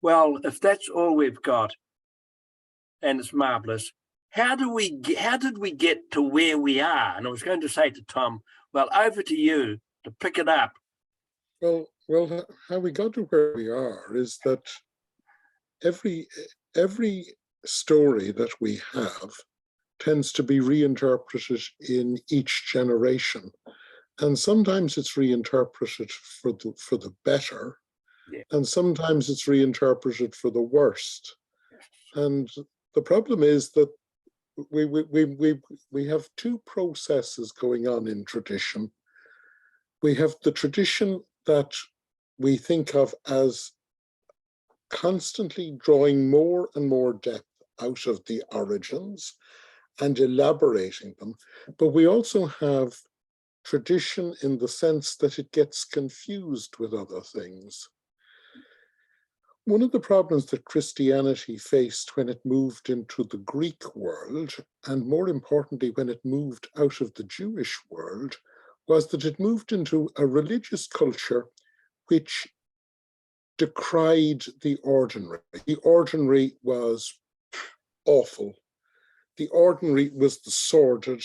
Well, if that's all we've got, and it's marvelous, how did we get to where we are? And I was going to say to Tom, well, over to you to pick it up. Well, how we got to where we are is that every story that we have tends to be reinterpreted in each generation, and sometimes it's reinterpreted for the better, Yeah. and sometimes it's reinterpreted for the worst. And the problem is that we have two processes going on in tradition. We have the tradition that we think of as constantly drawing more and more depth out of the origins and elaborating them. But we also have tradition in the sense that it gets confused with other things. One of the problems that Christianity faced when it moved into the Greek world, and more importantly, when it moved out of the Jewish world, was that it moved into a religious culture which decried the ordinary. The ordinary was awful. The ordinary was the sordid,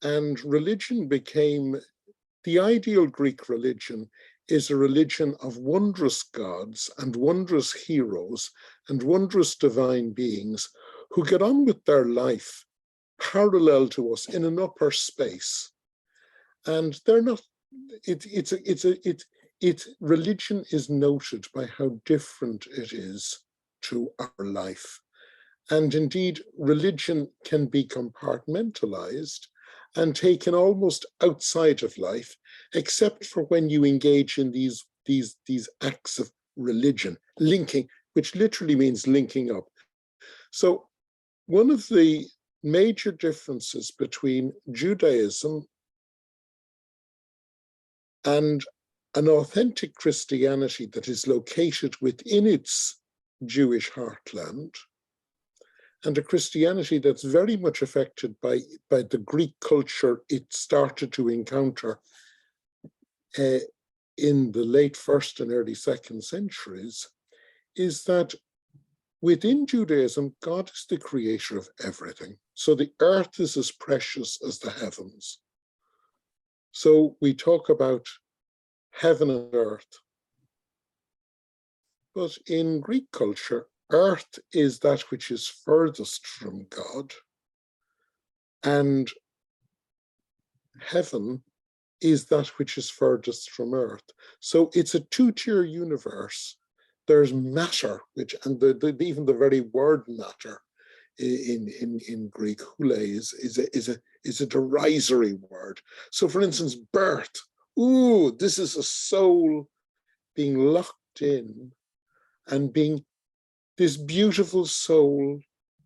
and religion became, the ideal Greek religion is a religion of wondrous gods and wondrous heroes and wondrous divine beings who get on with their life parallel to us in an upper space. And they're not, religion is noted by how different it is to our life. And indeed, religion can be compartmentalized and taken almost outside of life, except for when you engage in these acts of religion, linking, which literally means linking up. So one of the major differences between Judaism and an authentic Christianity that is located within its Jewish heartland, and a Christianity that's very much affected by the Greek culture it started to encounter in the late first and early second centuries, is that within Judaism, God is the creator of everything. So the earth is as precious as the heavens. So we talk about heaven and earth. But in Greek culture, earth is that which is furthest from God, and heaven is that which is furthest from earth. So it's a two-tier universe. There's matter, which, and even the very word matter in Greek, hule, is a derisory word. So for instance, birth, ooh, this is a soul being locked in and being, this beautiful soul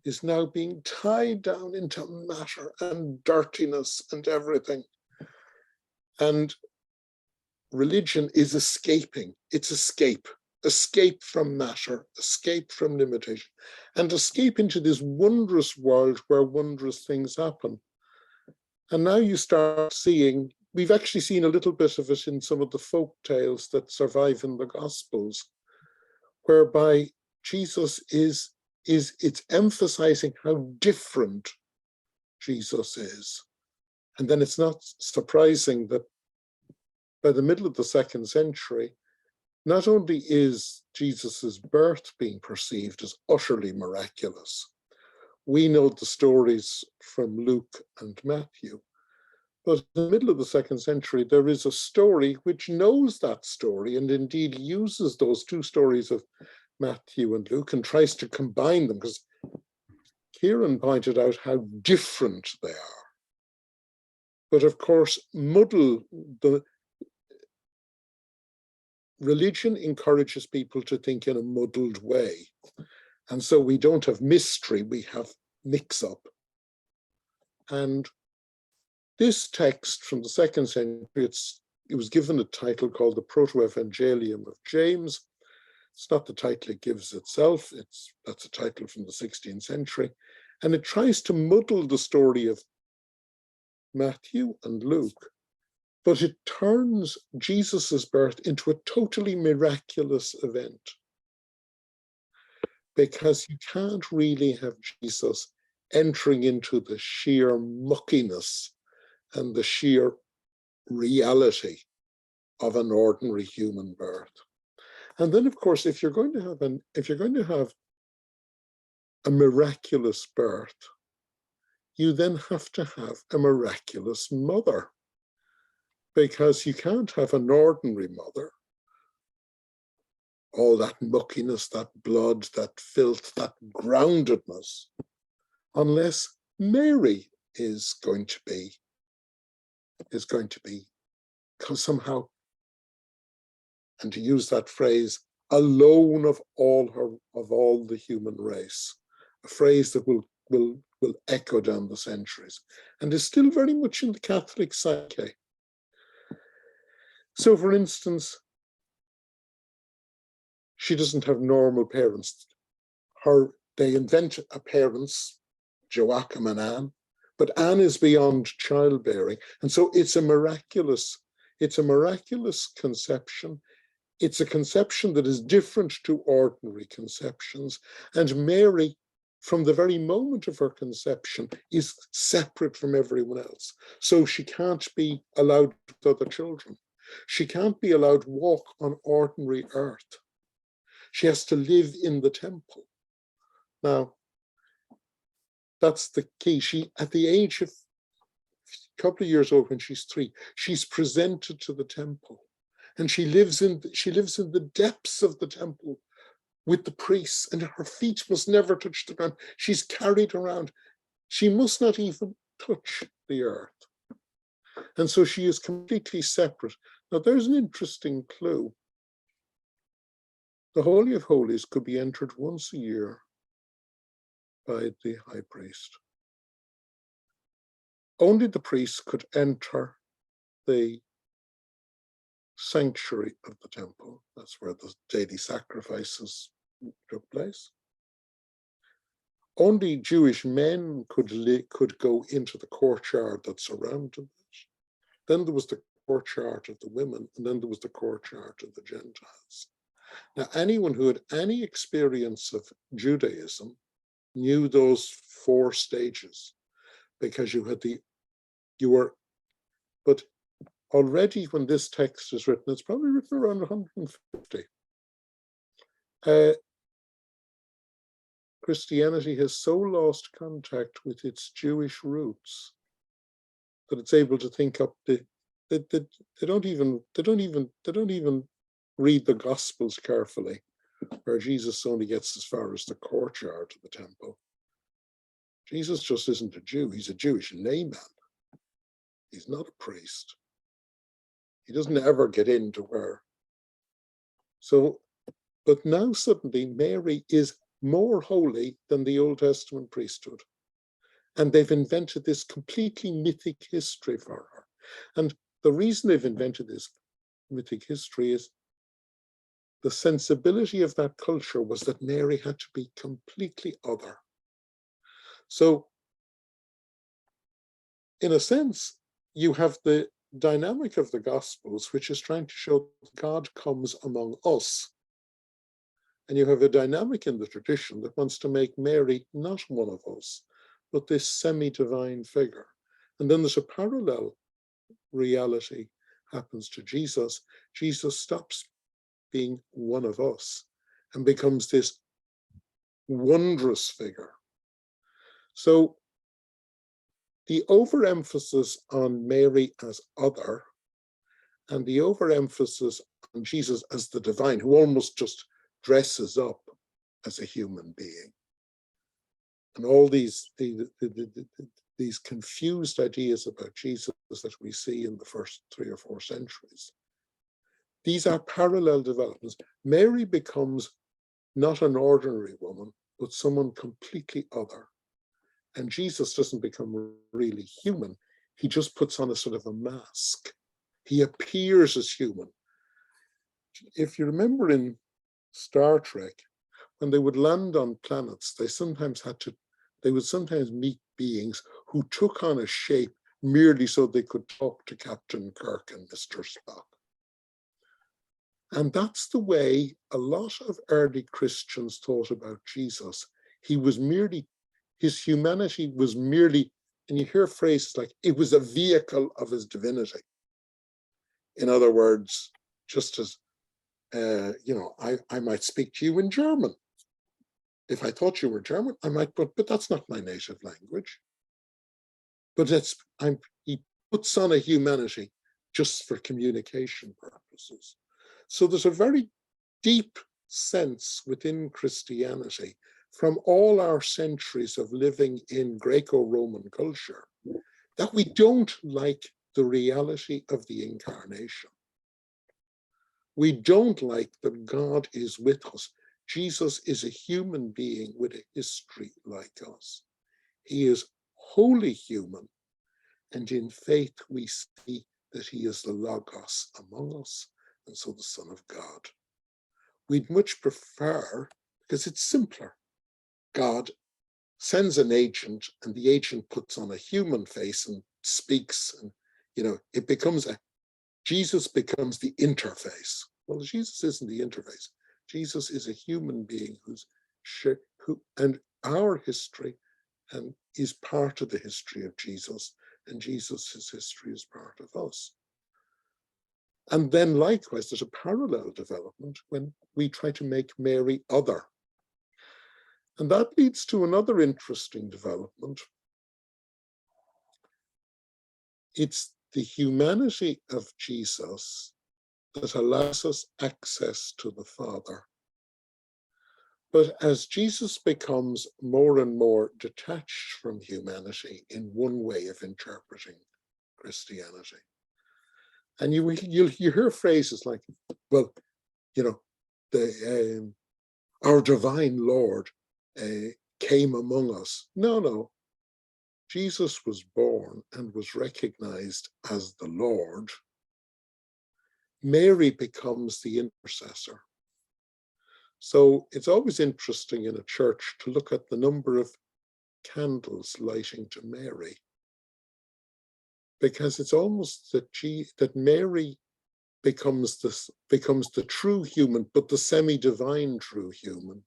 is now being tied down into matter and dirtiness and everything. And religion is escaping. It's escape from matter, escape from limitation, and escape into this wondrous world where wondrous things happen. And now you start seeing, we've actually seen a little bit of it in some of the folk tales that survive in the Gospels, whereby Jesus it's emphasizing how different Jesus is. And then it's not surprising that by the middle of the second century, not only is Jesus's birth being perceived as utterly miraculous, we know the stories from Luke and Matthew, but in the middle of the second century, there is a story which knows that story and indeed uses those two stories of Matthew and Luke and tries to combine them, because Kieran pointed out how different they are. But of course, religion encourages people to think in a muddled way. And so we don't have mystery, we have mix-up. And this text from the second century, it was given a title called the Proto-Evangelium of James. It's not the title it gives itself, that's a title from the 16th century. And it tries to muddle the story of Matthew and Luke, but it turns Jesus's birth into a totally miraculous event. because you can't really have Jesus entering into the sheer muckiness and the sheer reality of an ordinary human birth. And then, of course, if you're going to have a miraculous birth, you then have to have a miraculous mother, because you can't have an ordinary mother, all that muckiness, that blood, that filth, that groundedness, unless Mary is going to be somehow, and to use that phrase, alone of all the human race, a phrase that will echo down the centuries and is still very much in the Catholic psyche. So, for instance, she doesn't have normal parents. They invent a parents, Joachim and Anne, but Anne is beyond childbearing, and so it's a miraculous conception. It's a conception that is different to ordinary conceptions, and Mary, from the very moment of her conception, is separate from everyone else. So she can't be allowed with other children. She can't be allowed to walk on ordinary earth. She has to live in the temple. Now, that's the key. She, at the age of a couple of years old, when she's 3, she's presented to the temple, and she lives in the depths of the temple with the priests, and her feet must never touch the ground. She's carried around. She must not even touch the earth. And so she is completely separate. Now, there's an interesting clue. The Holy of Holies could be entered once a year by the high priest. Only the priest could enter the sanctuary of the temple. That's where the daily sacrifices took place. Only Jewish men could go into the courtyard that surrounded it. Then there was the courtyard of the women, and then there was the courtyard of the Gentiles. Now, anyone who had any experience of Judaism knew those 4 stages, because but already when this text is written, it's probably written around 150. Christianity has so lost contact with its Jewish roots that it's able to think up they don't even read the Gospels carefully, where Jesus only gets as far as the courtyard of the temple. Jesus just isn't a Jew. He's a Jewish layman. He's not a priest. He doesn't ever get into where. So, but now suddenly Mary is more holy than the Old Testament priesthood. And they've invented this completely mythic history for her. And the reason they've invented this mythic history is the sensibility of that culture was that Mary had to be completely other. So, in a sense, you have the dynamic of the Gospels, which is trying to show that God comes among us. And you have a dynamic in the tradition that wants to make Mary not one of us, but this semi-divine figure. And then there's a parallel reality happens to Jesus. Jesus stops being one of us and becomes this wondrous figure. So the overemphasis on Mary as other and the overemphasis on Jesus as the divine, who almost just dresses up as a human being, and all these confused ideas about Jesus that we see in the first 3 or 4 centuries, these are parallel developments. Mary becomes not an ordinary woman, but someone completely other. And Jesus doesn't become really human. He just puts on a sort of a mask. He appears as human. If you remember in Star Trek, when they would land on planets, they would sometimes meet beings who took on a shape merely so they could talk to Captain Kirk and Mr. Spock. And that's the way a lot of early Christians thought about Jesus. His humanity was merely, and you hear phrases like, it was a vehicle of his divinity. In other words, just as, I might speak to you in German. If I thought you were German, I might, but that's not my native language. But he puts on a humanity just for communication purposes. So there's a very deep sense within Christianity from all our centuries of living in Greco-Roman culture that we don't like the reality of the incarnation. We don't like that God is with us. Jesus is a human being with a history like us. He is wholly human, and in faith we see that he is the Logos among us, and so the Son of God. We'd much prefer, because it's simpler, God sends an agent and the agent puts on a human face and speaks, and Jesus becomes the interface. Well, Jesus isn't the interface. Jesus is a human being and our history and is part of the history of Jesus, and Jesus' history is part of us. And then likewise, there's a parallel development when we try to make Mary other. And that leads to another interesting development. It's the humanity of Jesus that allows us access to the Father. But as Jesus becomes more and more detached from humanity in one way of interpreting Christianity, and you hear phrases like, well, our divine Lord came among us. No. Jesus was born and was recognized as the Lord. Mary becomes the intercessor. So it's always interesting in a church to look at the number of candles lighting to Mary, because it's almost that Mary becomes the true human, but the semi-divine true human,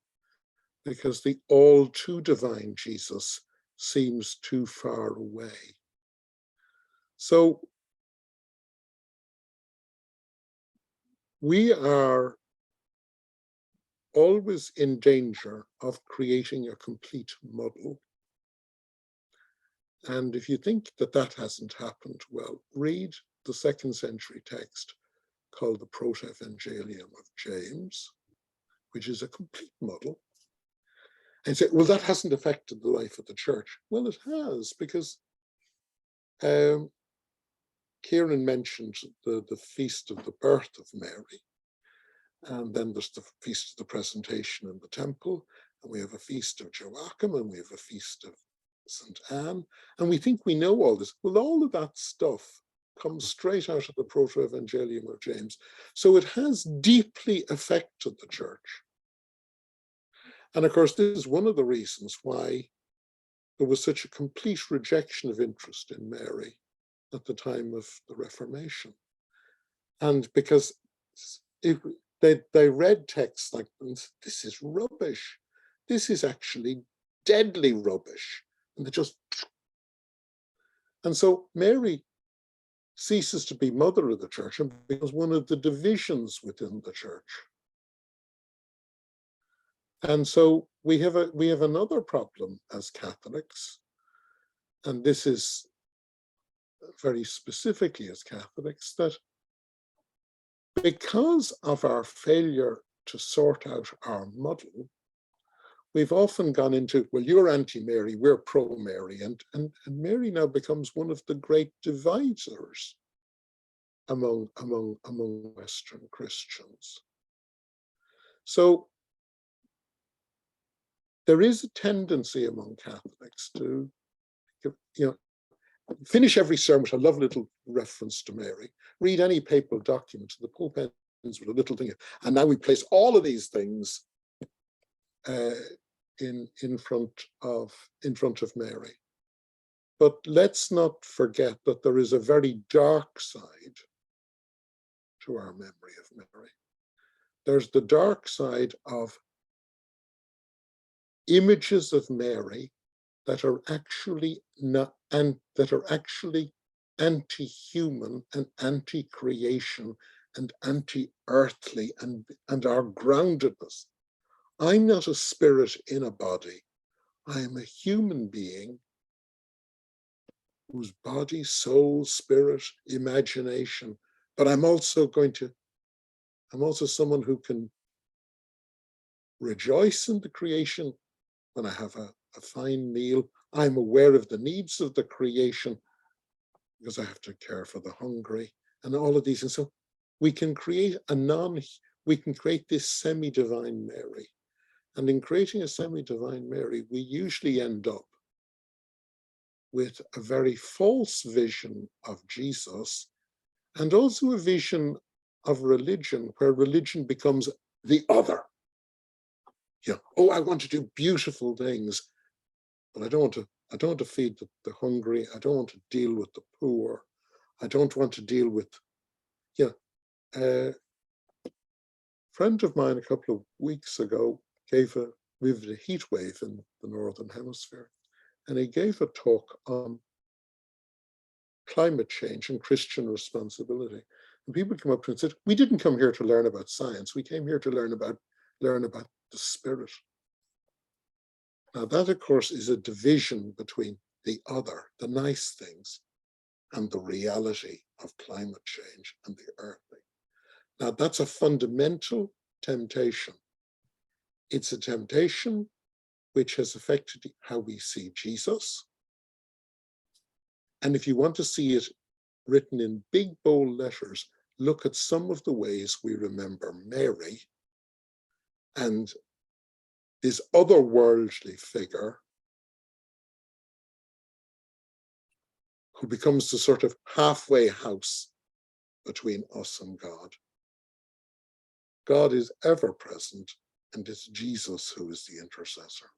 because the all too divine Jesus seems too far away. So we are always in danger of creating a complete muddle. And if you think that hasn't happened, well, read the 2nd century text called the Proto-Evangelium of James, which is a complete muddle, and say, well, that hasn't affected the life of the church. Well, it has, because Kieran mentioned the feast of the birth of Mary. And then there's the feast of the presentation in the temple, and we have a feast of Joachim, and we have a feast of St. Anne, and we think we know all this. Well, all of that stuff comes straight out of the Proto-Evangelium of James. So it has deeply affected the church. And of course, this is one of the reasons why there was such a complete rejection of interest in Mary at the time of the Reformation. And because they read texts like, this is rubbish. This is actually deadly rubbish. And and so Mary ceases to be mother of the church and becomes one of the divisions within the church. And so we have another problem as Catholics, and this is very specifically as Catholics, that because of our failure to sort out our muddle, we've often gone into, well, you're anti-Mary, we're pro-Mary, and Mary now becomes one of the great divisors among Western Christians. So there is a tendency among Catholics to, finish every sermon with a lovely little reference to Mary. Read any papal document, the Pope ends with a little thing, and now we place all of these things in front of Mary. But let's not forget that there is a very dark side to our memory of Mary. there's the dark side of images of Mary that are actually not, and that are actually anti-human and anti-creation and anti-earthly and our groundedness. I'm not a spirit in a body. I am a human being whose body, soul, spirit, imagination, but I'm also someone who can rejoice in the creation when I have a fine meal. I'm aware of the needs of the creation because I have to care for the hungry and all of these. And so we can create this semi-divine Mary. And in creating a semi-divine Mary, we usually end up with a very false vision of Jesus and also a vision of religion where religion becomes the other. Yeah, oh, I want to do beautiful things, but I don't want to feed the hungry. I don't want to deal with the poor. I don't want to deal with, a friend of mine a couple of weeks ago we had a heat wave in the Northern Hemisphere, and he gave a talk on climate change and Christian responsibility. And people came up to him and said, we didn't come here to learn about science. We came here to learn about the spirit. Now that, of course, is a division between the other, the nice things, and the reality of climate change and the earthly. Now that's a fundamental temptation. It's a temptation which has affected how we see Jesus. And if you want to see it written in big, bold letters, look at some of the ways we remember Mary and this otherworldly figure who becomes the sort of halfway house between us and God. God is ever present, and it's Jesus who is the intercessor.